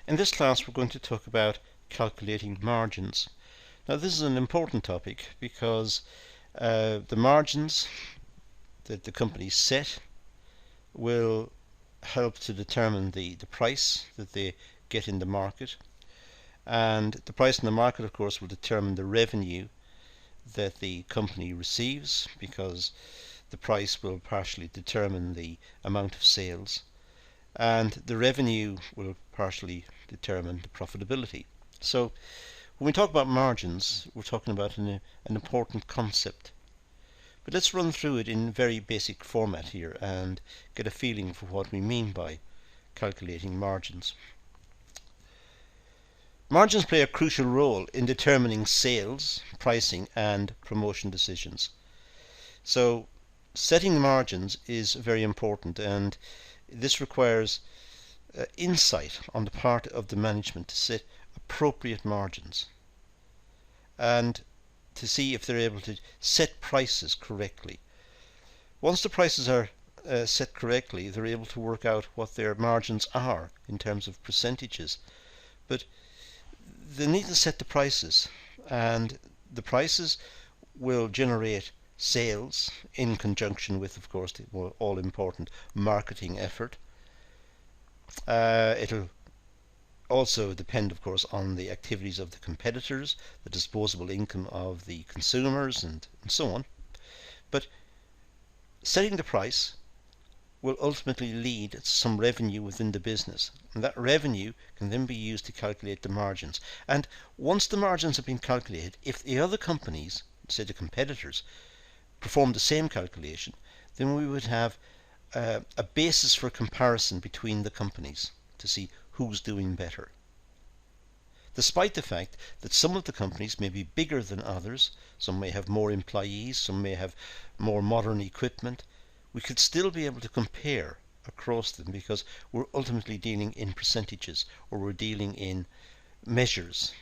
In this class we're going to talk about calculating margins. Now this is an important topic because the margins that the companies set will help to determine the price that they get in the market, and the price in the market of course will determine the revenue that the company receives, because the price will partially determine the amount of sales, and the revenue will partially determine the profitability. So when we talk about margins, we're talking about an important concept. But let's run through it in very basic format here and get a feeling for what we mean by calculating margins. Margins play a crucial role in determining sales, pricing and promotion decisions. So setting margins is very important, and this requires insight on the part of the management to set appropriate margins and to see if they're able to set prices correctly. Once the prices are set correctly, they're able to work out what their margins are in terms of percentages. But they need to set the prices, and the prices will generate sales in conjunction with, of course, the all important marketing effort. It'll also depend, of course, on the activities of the competitors, the disposable income of the consumers, and so on. But setting the price will ultimately lead to some revenue within the business, and that revenue can then be used to calculate the margins. And once the margins have been calculated, if the other companies, say the competitors, perform the same calculation, then we would have a basis for comparison between the companies to see who's doing better. Despite the fact that some of the companies may be bigger than others, some may have more employees, some may have more modern equipment, we could still be able to compare across them, because we're ultimately dealing in percentages, or we're dealing in measures,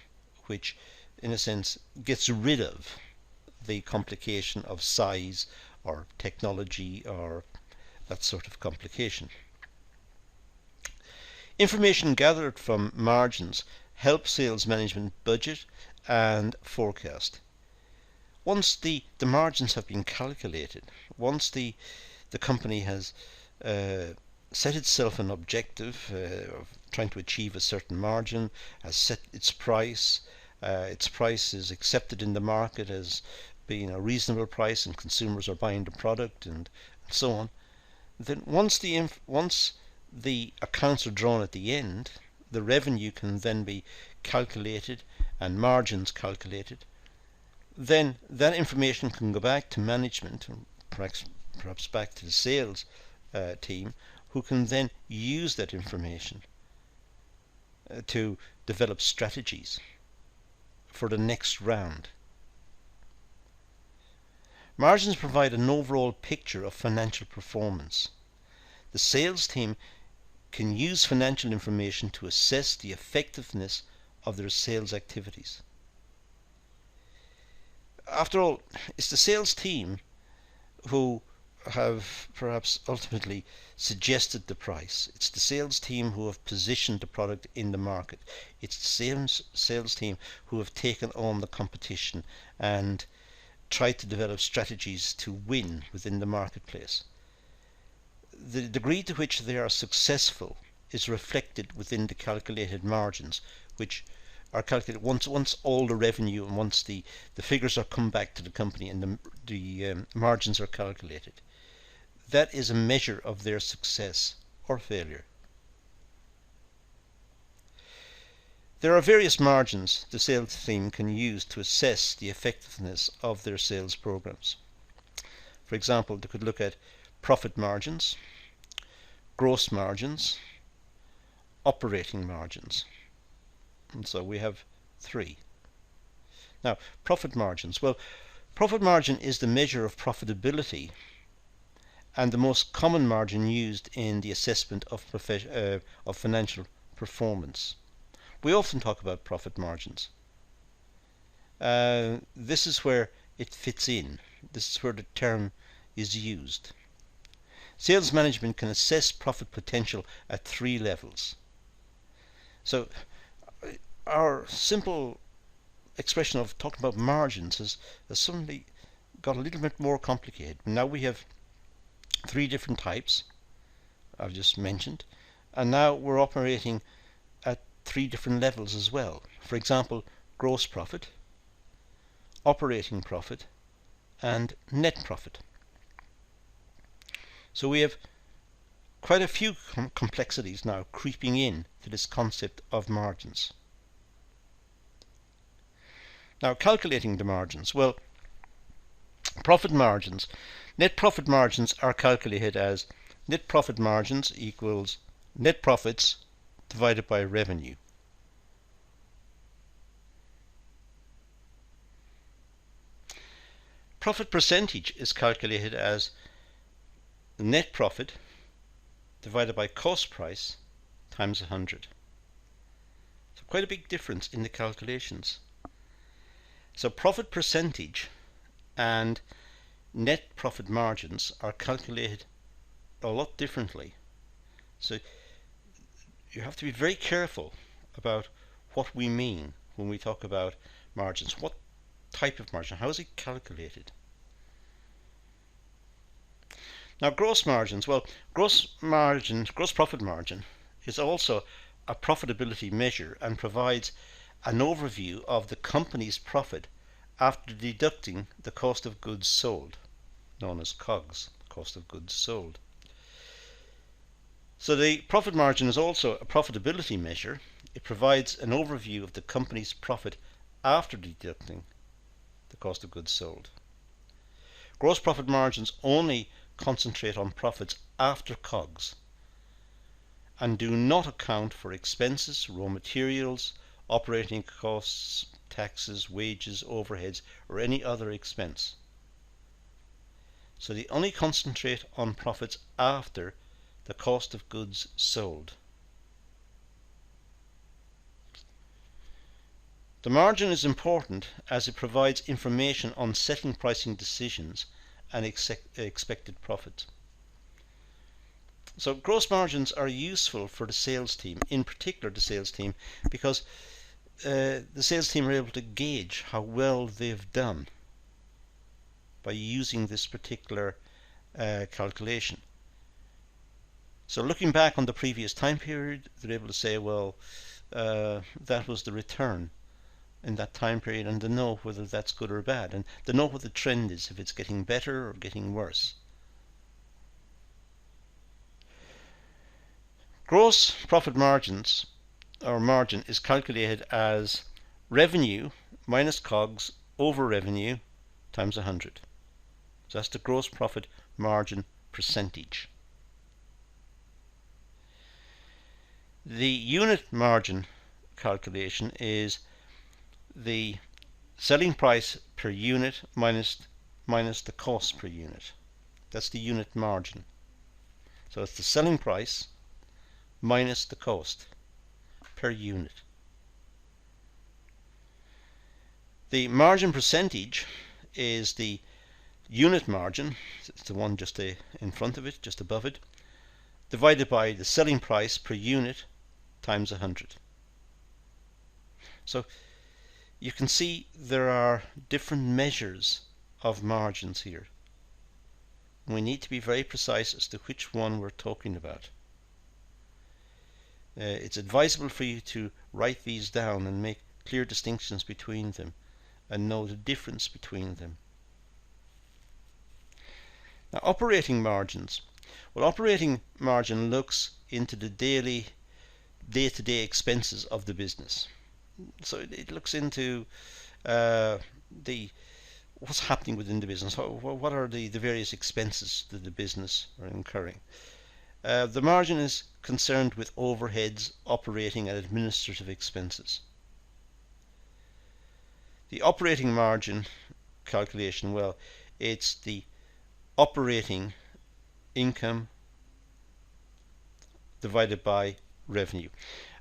which in a sense gets rid of the complication of size or technology or that sort of complication. Information gathered from margins help sales management budget and forecast. Once the margins have been calculated, once the company has set itself an objective of trying to achieve a certain margin, has set its price is accepted in the market as being a reasonable price, and consumers are buying the product, and so on, then once the accounts are drawn at the end, the revenue can then be calculated and margins calculated. Then that information can go back to management, or perhaps back to the sales team, who can then use that information to develop strategies for the next round. Margins provide an overall picture of financial performance. The sales team can use financial information to assess the effectiveness of their sales activities. After all, it's the sales team who have perhaps ultimately suggested the price. It's the sales team who have positioned the product in the market. It's the same sales team who have taken on the competition and tried to develop strategies to win within the marketplace. The degree to which they are successful is reflected within the calculated margins, which are calculated once all the revenue and once the figures are come back to the company and the margins are calculated. That is a measure of their success or failure. There are various margins the sales team can use to assess the effectiveness of their sales programs. For example, they could look at profit margins, gross margins, operating margins. And so we have three. Now, profit margins. Well, profit margin is the measure of profitability and the most common margin used in the assessment of financial performance. We often talk about profit margins. This is where it fits in. This is where the term is used. Sales management can assess profit potential at three levels. So our simple expression of talking about margins has suddenly got a little bit more complicated. Now we have three different types I've just mentioned, and now we're operating at three different levels as well. For example, gross profit, operating profit, and net profit. So we have quite a few complexities now creeping in to this concept of margins. Now, calculating the margins. Well, profit margins. Net profit margins are calculated as net profit margins equals net profits divided by revenue. Profit percentage is calculated as net profit divided by cost price times 100. So quite a big difference in the calculations. So profit percentage and net profit margins are calculated a lot differently. So you have to be very careful about what we mean when we talk about margins. What type of margin? How is it calculated? Now, gross margins. Well, gross profit margin is also a profitability measure and provides an overview of the company's profit after deducting the cost of goods sold, known as COGS, cost of goods sold. So the profit margin is also a profitability measure. It provides an overview of the company's profit after deducting the cost of goods sold. Gross profit margins only concentrate on profits after COGS and do not account for expenses, raw materials, operating costs, taxes, wages, overheads, or any other expense. So they only concentrate on profits after the cost of goods sold. The margin is important as it provides information on setting pricing decisions and expected profit. So gross margins are useful for the sales team, in particular the sales team, because the sales team are able to gauge how well they've done by using this particular calculation. So looking back on the previous time period, they're able to say, well, that was the return in that time period, and they know whether that's good or bad, and they know what the trend is, if it's getting better or getting worse. Gross profit margins, or margin, is calculated as revenue minus COGS over revenue times 100. So that's the gross profit margin percentage. The unit margin calculation is the selling price per unit minus the cost per unit. That's the unit margin. So it's the selling price minus the cost per unit. The margin percentage is the unit margin, it's the one just in front of it, just above it, divided by the selling price per unit times 100. So you can see there are different measures of margins here. We need to be very precise as to which one we're talking about. It's advisable for you to write these down and make clear distinctions between them and know the difference between them. Now, operating margins. Well, operating margin looks into the day-to-day expenses of the business. So it looks into what's happening within the business. What are the various expenses that the business are incurring? The margin is concerned with overheads, operating and administrative expenses. The operating margin calculation, well, it's the operating income divided by revenue.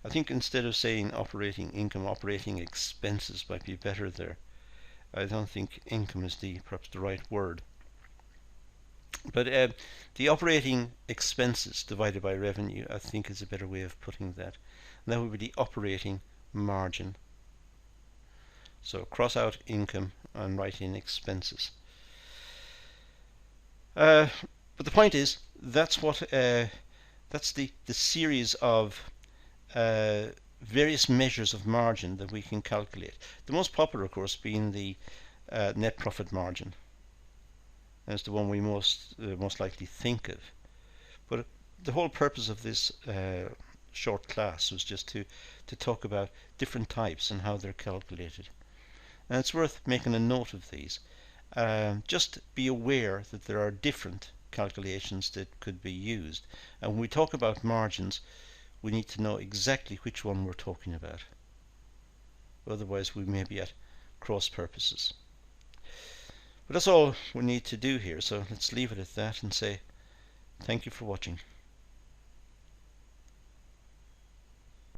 I think instead of saying operating income, operating expenses might be better there. I don't think income is perhaps the right word. But the operating expenses divided by revenue, I think, is a better way of putting that. and that would be the operating margin. So cross out income and write in expenses. But the point is, that's the series of various measures of margin that we can calculate. The most popular, of course, being the net profit margin. That's the one we most likely think of. But the whole purpose of this short class was just to talk about different types and how they're calculated. And it's worth making a note of these. Just be aware that there are different calculations that could be used. And when we talk about margins, we need to know exactly which one we're talking about. Otherwise, we may be at cross purposes. But that's all we need to do here, so let's leave it at that and say thank you for watching.